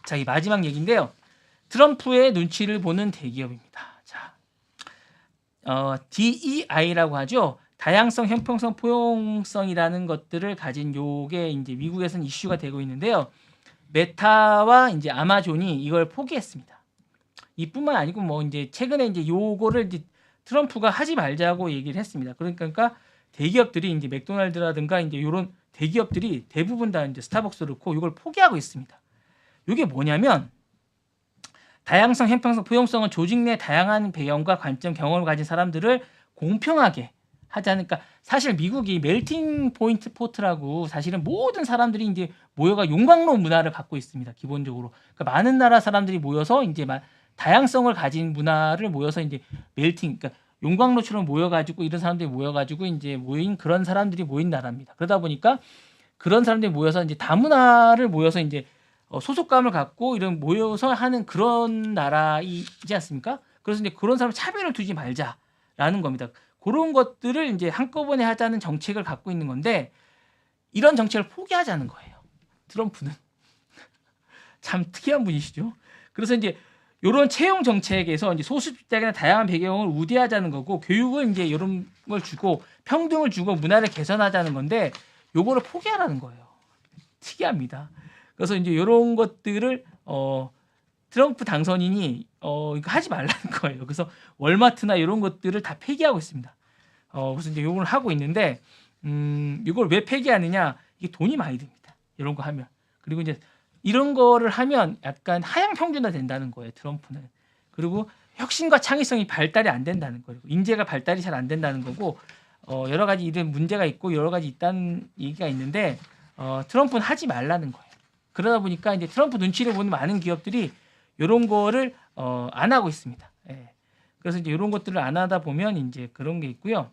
자, 이 마지막 얘기인데요. 트럼프의 눈치를 보는 대기업입니다. 자, DEI라고 하죠. 다양성, 형평성, 포용성이라는 것들을 가진 요게 이제 미국에서는 이슈가 되고 있는데요. 메타와 이제 아마존이 이걸 포기했습니다. 이뿐만 아니고 뭐 이제 최근에 이제 요거를 이제 트럼프가 하지 말자고 얘기를 했습니다. 그러니까 대기업들이 이제 맥도날드라든가 이제 이런 대기업들이 대부분 다 이제 스타벅스를 넣고 이걸 포기하고 있습니다. 이게 뭐냐면 다양성, 형평성, 포용성은 조직 내 다양한 배경과 관점, 경험을 가진 사람들을 공평하게 하자는, 그러니까 사실 미국이 멜팅 포트라고 사실은 모든 사람들이 이제 모여가 용광로 문화를 갖고 있습니다. 기본적으로. 그러니까 많은 나라 사람들이 모여서 이제 다양성을 가진 문화를 모여서 이제 멜팅, 그러니까 용광로처럼 모여가지고 이런 사람들이 모여가지고 이제 모인 그런 사람들이 모인 나라입니다. 그러다 보니까 그런 사람들이 모여서 이제 다문화를 모여서 이제 소속감을 갖고 이런 모여서 하는 그런 나라이지 않습니까? 그래서 이제 그런 사람 차별을 두지 말자라는 겁니다. 그런 것들을 이제 한꺼번에 하자는 정책을 갖고 있는 건데 이런 정책을 포기하자는 거예요. 트럼프는. 참 특이한 분이시죠. 그래서 이제 이런 채용 정책에서 이제 소수 집단이나 다양한 배경을 우대하자는 거고 교육을 이제 이런 걸 주고 평등을 주고 문화를 개선하자는 건데 요거를 포기하라는 거예요. 특이합니다. 그래서 이제 이런 것들을 트럼프 당선인이 이거 하지 말라는 거예요. 그래서 월마트나 이런 것들을 다 폐기하고 있습니다. 그래서 이제 요걸 하고 있는데 이걸 왜 폐기하느냐? 이게 돈이 많이 듭니다. 이런 거 하면. 그리고 이제 이런 거를 하면 약간 하향 평준화 된다는 거예요. 트럼프는. 그리고 혁신과 창의성이 발달이 안 된다는 거예요. 인재가 발달이 잘 안 된다는 거고 여러 가지 이런 문제가 있고 여러 가지 있다는 얘기가 있는데 트럼프는 하지 말라는 거예요. 그러다 보니까 이제 트럼프 눈치를 보는 많은 기업들이 이런 거를 안 하고 있습니다. 예. 그래서 이제 이런 것들을 안 하다 보면 이제 그런 게 있고요.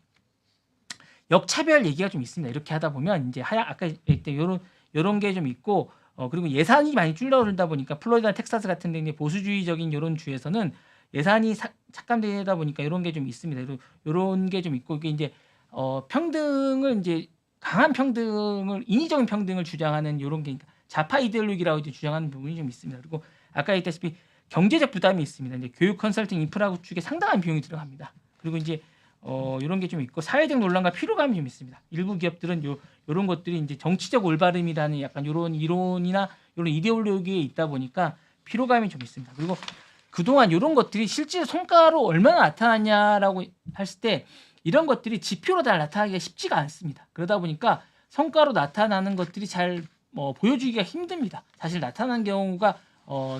역차별 얘기가 좀 있습니다. 이렇게 하다 보면 이제 아까 얘기했던 이런 게 좀 있고 그리고 예산이 많이 줄어들다 보니까 플로리다, 텍사스 같은 데 보수주의적인 이런 주에서는 예산이 삭감되다 보니까 이런 게 좀 있습니다. 이런 게 좀 있고 이게 이제 평등을 이제 강한 평등을 인위적인 평등을 주장하는 이런 게 좌파 이데올로기라고 이제 주장하는 부분이 좀 있습니다. 그리고 아까 얘기했다시피 경제적 부담이 있습니다. 이제 교육 컨설팅 인프라 구축에 상당한 비용이 들어갑니다. 그리고 이제 이런 게 좀 있고 사회적 논란과 피로감이 좀 있습니다. 일부 기업들은 이런 것들이 이제 정치적 올바름이라는 약간 이런 이론이나 이런 이데올로기에 있다 보니까 피로감이 좀 있습니다. 그리고 그동안 이런 것들이 실제 성과로 얼마나 나타났냐라고 했을 때 이런 것들이 지표로 잘 나타나기가 쉽지가 않습니다. 그러다 보니까 성과로 나타나는 것들이 잘 보여주기가 힘듭니다. 사실 나타난 경우가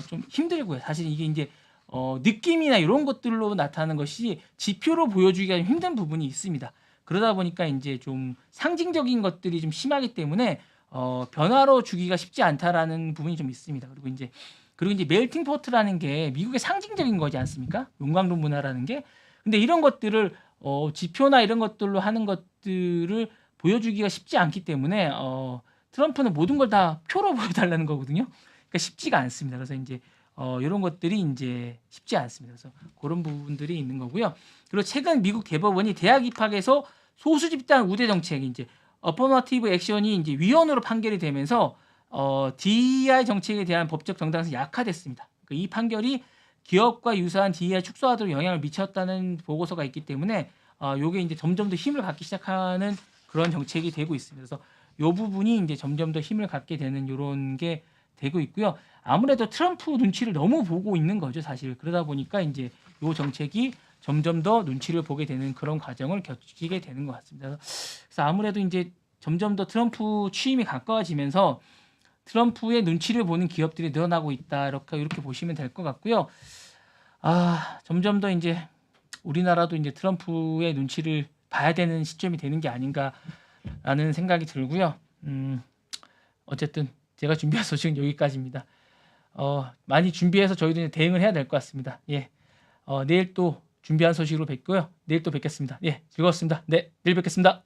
좀 힘들고요. 사실 이게 이제 느낌이나 이런 것들로 나타나는 것이 지표로 보여주기가 힘든 부분이 있습니다. 그러다 보니까 이제 좀 상징적인 것들이 좀 심하기 때문에 변화로 주기가 쉽지 않다라는 부분이 좀 있습니다. 그리고 이제 멜팅 포트라는 게 미국의 상징적인 거지 않습니까? 용광로 문화라는 게. 근데 이런 것들을 지표나 이런 것들로 하는 것들을 보여주기가 쉽지 않기 때문에 트럼프는 모든 걸 다 표로 보여달라는 거거든요. 그러니까 쉽지가 않습니다. 그래서 이제 이런 것들이 이제 쉽지 않습니다. 그래서 그런 부분들이 있는 거고요. 그리고 최근 미국 대법원이 대학 입학에서 소수 집단 우대 정책 이제 어퍼머티브 액션이 이제 위헌으로 판결이 되면서 DEI 정책에 대한 법적 정당성이 약화됐습니다. 이 판결이 기업과 유사한 DEI 축소하도록 영향을 미쳤다는 보고서가 있기 때문에 요게 이제 점점 더 힘을 갖기 시작하는 그런 정책이 되고 있습니다. 그래서 요 부분이 이제 점점 더 힘을 갖게 되는 이런 게 되고 있고요. 아무래도 트럼프 눈치를 너무 보고 있는 거죠, 사실. 그러다 보니까 이제 요 정책이 점점 더 눈치를 보게 되는 그런 과정을 겪게 되는 것 같습니다. 그래서 아무래도 이제 점점 더 트럼프 취임이 가까워지면서 트럼프의 눈치를 보는 기업들이 늘어나고 있다. 이렇게 보시면 될 것 같고요. 점점 더 이제 우리나라도 이제 트럼프의 눈치를 봐야 되는 시점이 되는 게 아닌가라는 생각이 들고요. 어쨌든 제가 준비한 소식은 여기까지입니다. 많이 준비해서 저희도 대응을 해야 될 것 같습니다. 예. 내일 또 준비한 소식으로 뵙고요. 내일 또 뵙겠습니다. 예, 즐거웠습니다. 네, 내일 뵙겠습니다.